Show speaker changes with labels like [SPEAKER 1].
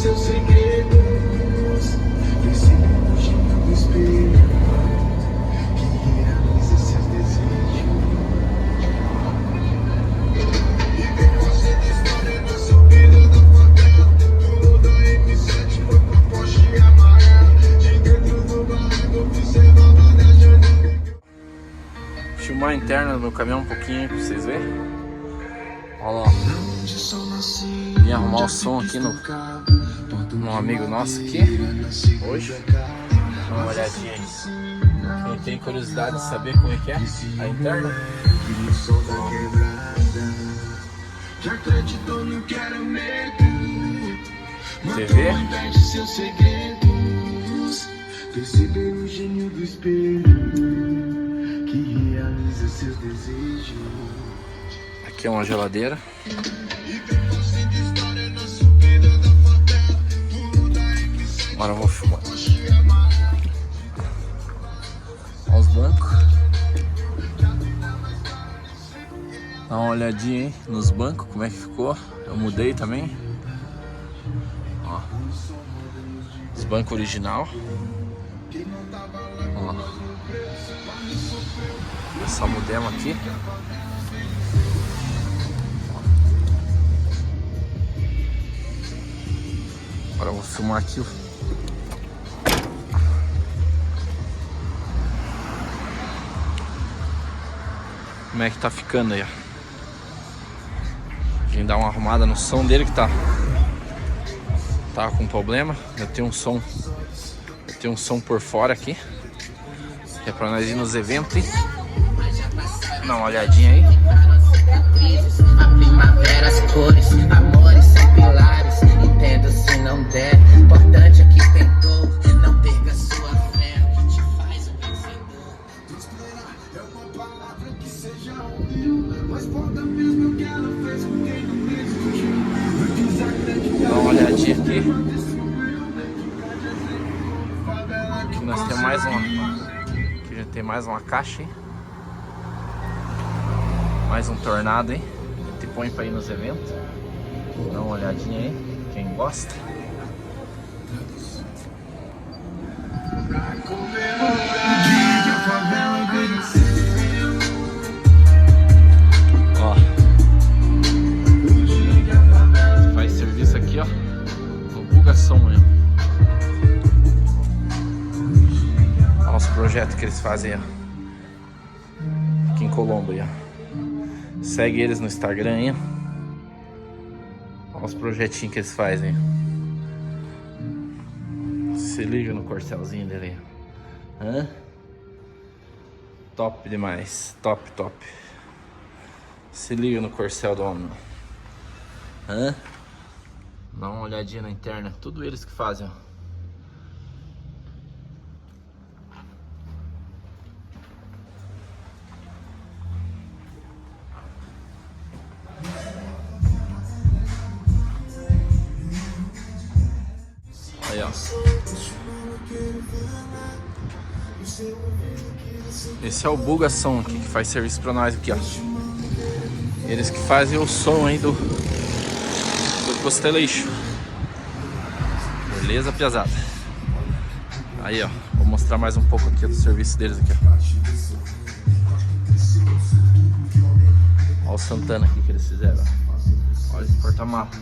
[SPEAKER 1] seus segredos, percebe o gênio do espelho que realiza seus desejos. E vem você de história na subida da favela, pulou da M7, foi pra Porsche amarela, de dentro do barraco observava da janela.
[SPEAKER 2] Filmar a interna do meu caminhão um pouquinho aí pra vocês verem. Olha lá, vim arrumar o som aqui no amigo nosso aqui hoje. Dá uma olhadinha aí. Quem tem curiosidade de saber como é que é a interna, TV,
[SPEAKER 1] perceber o gênio do espelho que realiza seus desejos.
[SPEAKER 2] aqui é uma geladeira. Agora eu vou filmar. Olha os bancos. Dá uma olhadinha aí nos bancos, como é que ficou. Eu mudei também. Ó, os bancos original. Ó, só mudemos aqui. Agora eu vou filmar aqui como é que tá ficando aí, ó. Vim dar uma arrumada no som dele que tá com problema. Eu tenho um som por fora aqui, que é pra nós ir nos eventos, hein? Dá uma olhadinha aí.
[SPEAKER 3] A primavera, as cores, amores são pilares. Entendo se não der, importante é que tentou. Não perca sua fé, o que te faz um vencedor.
[SPEAKER 1] É uma palavra que seja ouviu, mas foda mesmo que ela fez com quem não existiu. Eu desacredito.
[SPEAKER 2] Dá uma olhadinha aqui. Aqui nós temos mais uma. Aqui já tem mais uma caixa, hein? Mais um tornado, hein? Te põe pra ir nos eventos. Dá uma olhadinha aí, quem gosta. Ó, faz serviço aqui, ó, no Buga Som mesmo. Olha os projetos que eles fazem, ó, aqui em Colombo, ó. Segue eles no Instagram aí. Olha os projetinhos que eles fazem. Se liga no corcelzinho dele aí. Hã? Top demais. Top, top. Se liga no corcel do homem. Hã? Dá uma olhadinha na interna. Tudo eles que fazem, ó. Aí, ó. Esse é o Buga Som aqui, que faz serviço pra nós aqui, ó. Eles que fazem o som aí do Costeleixo. Beleza, piazada? Aí, ó. Vou mostrar mais um pouco aqui do serviço deles aqui, ó. Olha o Santana aqui que eles fizeram, ó. Olha esse porta-malas.